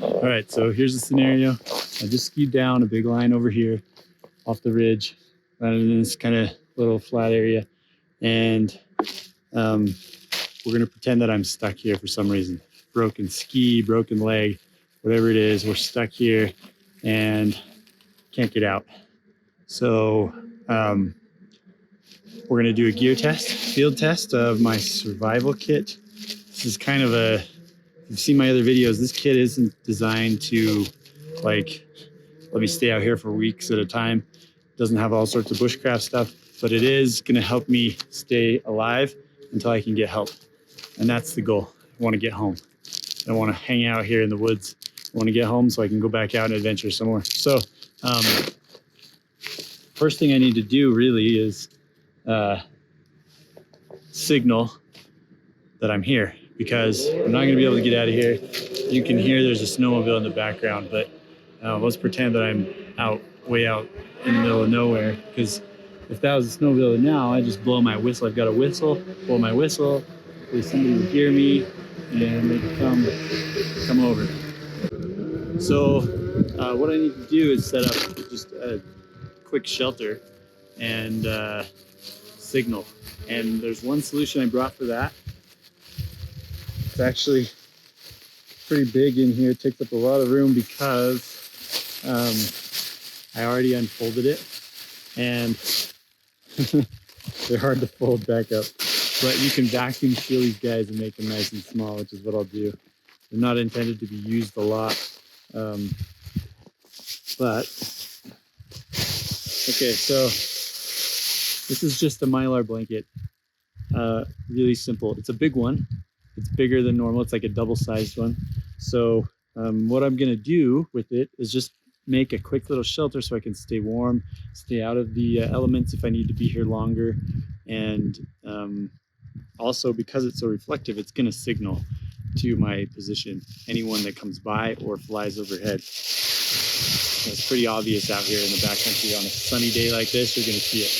All right, so here's the scenario. I just skied down a big line over here off the ridge, landed in this kind of little flat area, and we're gonna pretend that I'm stuck here for some reason. Broken ski, broken leg, whatever it is, we're stuck here and can't get out. So we're gonna do a gear test, field test of my survival kit. This is kind of a, if you've seen my other videos, this kit isn't designed to like, let me stay out here for weeks at a time. It doesn't have all sorts of bushcraft stuff, but it is gonna help me stay alive until I can get help. And that's the goal. I wanna get home. I don't wanna hang out here in the woods. I wanna get home so I can go back out and adventure somewhere. So first thing I need to do really is signal that I'm here, because I'm not gonna be able to get out of here. You can hear there's a snowmobile in the background, but let's pretend that I'm way out in the middle of nowhere, because if that was a snowmobile now, I just blow my whistle. I've got a whistle, blow my whistle, somebody would hear me and they could come over. So what I need to do is set up just a quick shelter and signal. And there's one solution I brought for that. It's actually pretty big in here. It takes up a lot of room because I already unfolded it, and they're hard to fold back up. But you can vacuum seal these guys and make them nice and small, which is what I'll do. They're not intended to be used a lot. But okay, so this is just a mylar blanket. Really simple. It's a big one. It's bigger than normal. It's like a double-sized one. So what I'm gonna do with it is just make a quick little shelter so I can stay warm, stay out of the elements if I need to be here longer. And also, because it's so reflective, it's gonna signal to my position anyone that comes by or flies overhead. So it's pretty obvious out here in the backcountry. On a sunny day like this, you're gonna see it.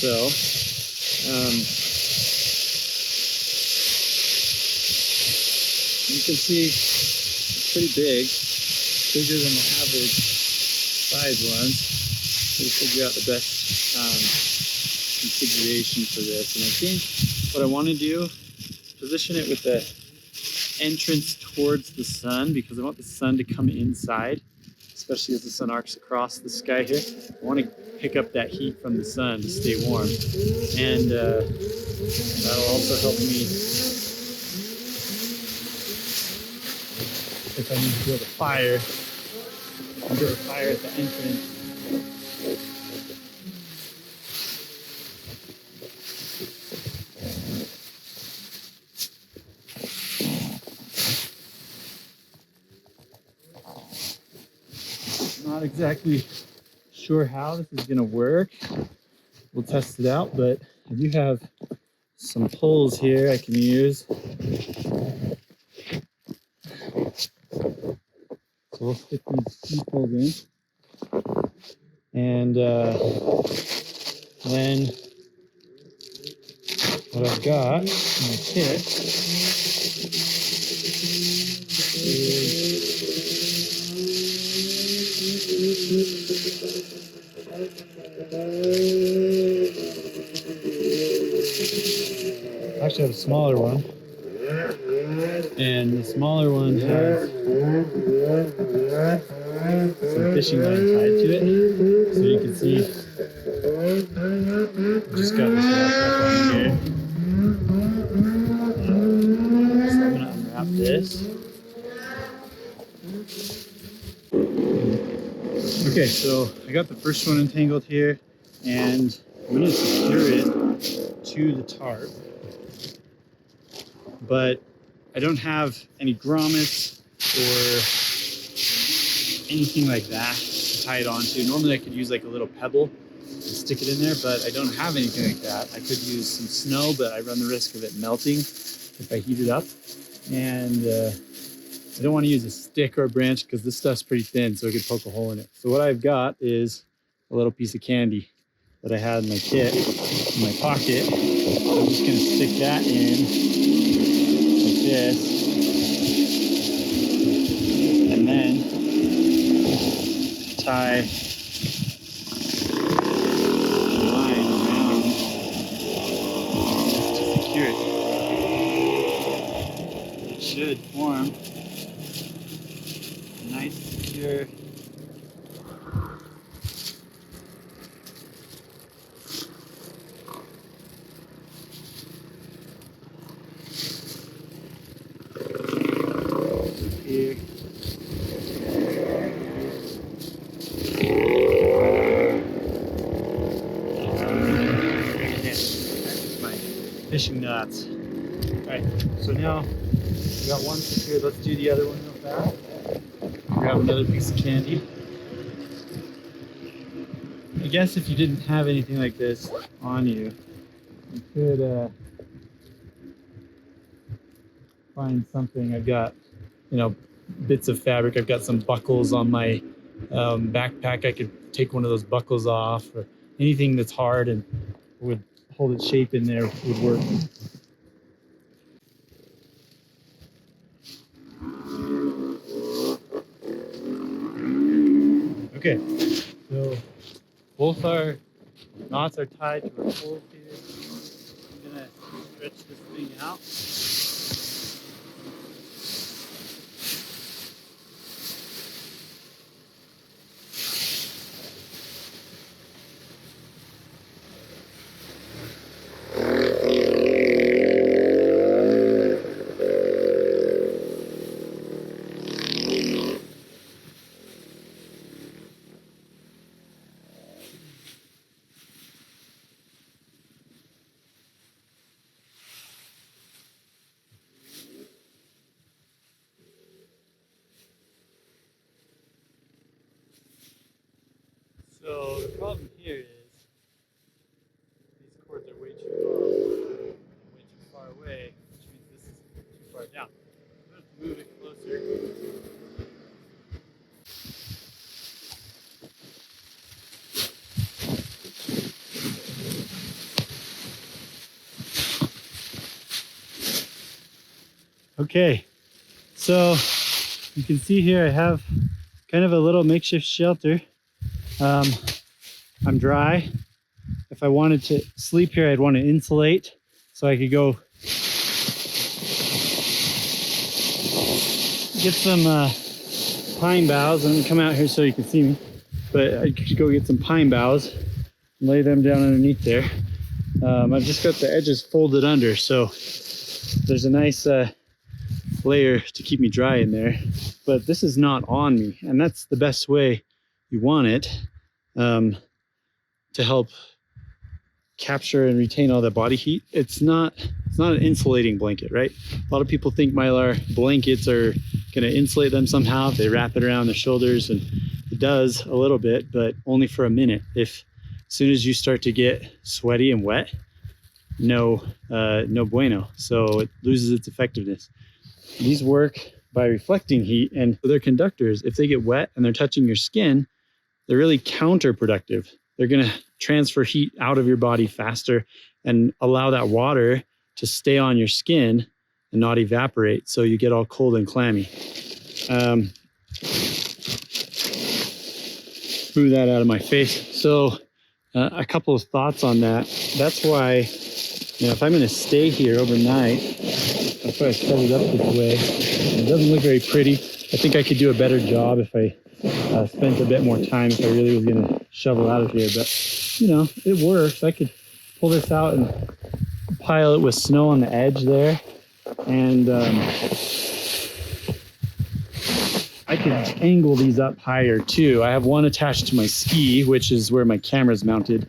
So you can see it's pretty big, bigger than the average size ones. So to figure out the best configuration for this. And I think what I want to do is position it with the entrance towards the sun, because I want the sun to come inside, especially as the sun arcs across the sky here. I want to pick up that heat from the sun to stay warm. And that'll also help me if I need to build a fire. I'll build a fire at the entrance. Not exactly sure how this is gonna work. We'll test it out, but I do have some poles here I can use. So we'll stick these few poles in. And then what I've got in my kit I actually have a smaller one, and the smaller one has some fishing line tied to it, so you can see I just got this wrapped up on here. So I'm gonna unwrap this. Okay, so I got the first one entangled here, and I'm going to secure it to the tarp, but I don't have any grommets or anything like that to tie it onto. Normally I could use like a little pebble and stick it in there, but I don't have anything like that. I could use some snow, but I run the risk of it melting if I heat it up. And I don't want to use a stick or a branch because this stuff's pretty thin, so it could poke a hole in it. So what I've got is a little piece of candy that I had in my kit, in my pocket. I'm just going to stick that in like this. tie the line around just to secure it. It should form a nice secure here. My fishing knots. Alright, so now we got one secured. Let's do the other one real fast. Grab another piece of candy. I guess if you didn't have anything like this on you, you could find something. I've got, bits of fabric. I've got some buckles on my backpack. I could take one of those buckles off, or anything that's hard and would hold its shape in there would work. Okay, so both our knots are tied to our poles here. I'm gonna stretch this thing out. So the problem here is these cords are way too long, way too far away, which means this is too far down. I'm going to move it closer. Okay, so you can see here I have kind of a little makeshift shelter. I'm dry. If I wanted to sleep here, I'd want to insulate so I could go get some pine boughs. I'm gonna come out here so you can see me, but I could go get some pine boughs and lay them down underneath there. I've just got the edges folded under, so there's a nice layer to keep me dry in there, but this is not on me, and that's the best way you want it, to help capture and retain all that body heat. It's not an insulating blanket, right? A lot of people think mylar blankets are going to insulate them somehow if they wrap it around their shoulders, and it does a little bit, but only for a minute. As soon as you start to get sweaty and wet, no bueno. So it loses its effectiveness. These work by reflecting heat, and they're conductors. If they get wet and they're touching your skin, they're really counterproductive. They're going to transfer heat out of your body faster and allow that water to stay on your skin and not evaporate, so you get all cold and clammy. Move that out of my face. So a couple of thoughts on that. That's why, if I'm going to stay here overnight, that's why I set it up this way. It doesn't look very pretty. I think I could do a better job if I spent a bit more time, if I really was going to shovel out of here. But, it works. I could pull this out and pile it with snow on the edge there. And I could angle these up higher too. I have one attached to my ski, which is where my camera's mounted.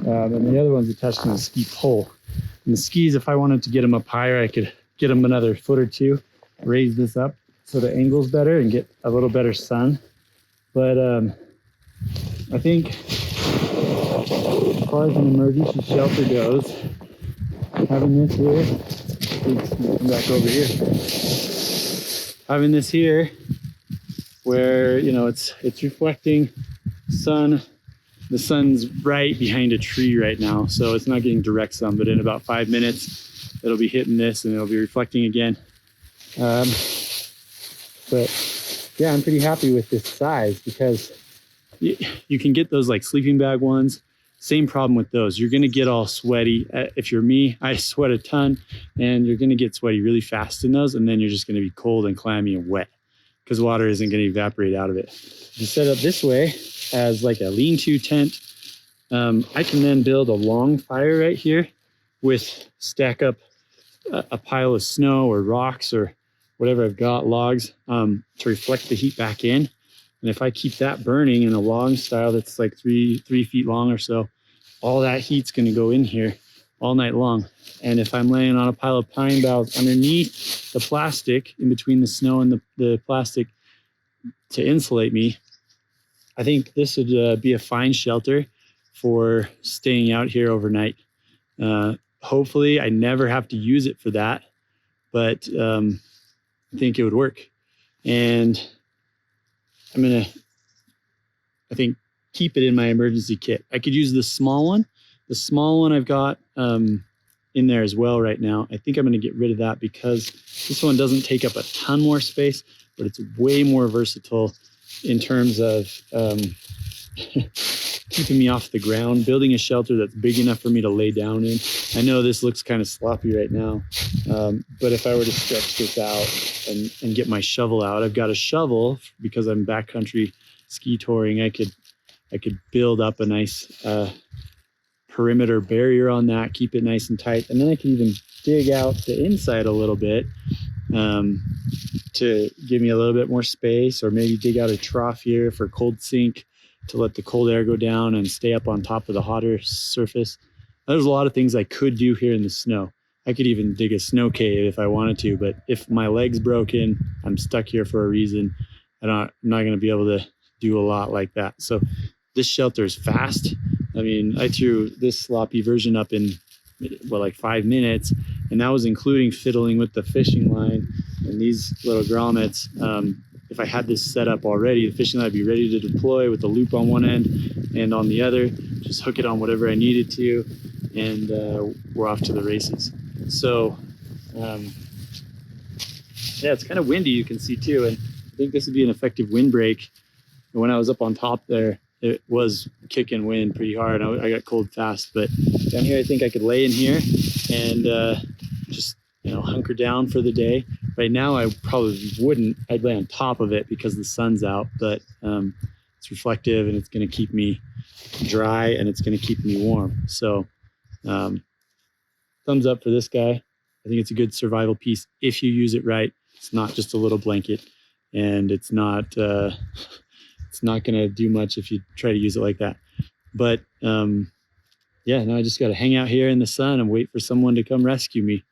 And the other one's attached to my ski pole. And the skis, if I wanted to get them up higher, I could get them another foot or two, raise this up so the angle's better and get a little better sun. But I think as far as an emergency shelter goes, having this here, come back over here. Having this here where, it's reflecting sun. The sun's right behind a tree right now, so it's not getting direct sun, but in about 5 minutes, it'll be hitting this and it'll be reflecting again. But yeah, I'm pretty happy with this size because you can get those like sleeping bag ones. Same problem with those. You're going to get all sweaty. If you're me, I sweat a ton, and you're going to get sweaty really fast in those, and then you're just going to be cold and clammy and wet because water isn't going to evaporate out of it. If you set up this way as like a lean-to tent, I can then build a long fire right here with stack up a pile of snow or rocks or whatever I've got, logs, to reflect the heat back in. And if I keep that burning in a long style that's like three feet long or so, all that heat's going to go in here all night long. And if I'm laying on a pile of pine boughs underneath the plastic, in between the snow and the plastic to insulate me, I think this would be a fine shelter for staying out here overnight. Hopefully I never have to use it for that, but I think it would work. And I'm going to, I think, keep it in my emergency kit. I could use the small one. The small one I've got in there as well right now. I think I'm going to get rid of that because this one doesn't take up a ton more space, but it's way more versatile in terms of keeping me off the ground, building a shelter that's big enough for me to lay down in. I know this looks kind of sloppy right now, but if I were to stretch this out and get my shovel out, I've got a shovel because I'm backcountry ski touring. I could build up a nice perimeter barrier on that, keep it nice and tight, and then I can even dig out the inside a little bit to give me a little bit more space, or maybe dig out a trough here for cold sink to let the cold air go down and stay up on top of the hotter surface. There's a lot of things I could do here in the snow. I could even dig a snow cave if I wanted to, but if my leg's broken, I'm stuck here for a reason. I'm not going to be able to do a lot like that. So this shelter is fast. I mean, I threw this sloppy version up in, well, like 5 minutes, and that was including fiddling with the fishing line and these little grommets. If I had this set up already, the fishing line would be ready to deploy with the loop on one end and on the other, just hook it on whatever I needed to, and we're off to the races. So, yeah, it's kind of windy, you can see too, and I think this would be an effective windbreak. When I was up on top there, it was kicking wind pretty hard. I got cold fast, but down here, I think I could lay in here and just, hunker down for the day. Right now, I probably wouldn't. I'd lay on top of it because the sun's out, but it's reflective and it's going to keep me dry and it's going to keep me warm. So thumbs up for this guy. I think it's a good survival piece if you use it right. It's not just a little blanket, and it's not going to do much if you try to use it like that. But yeah, now I just got to hang out here in the sun and wait for someone to come rescue me.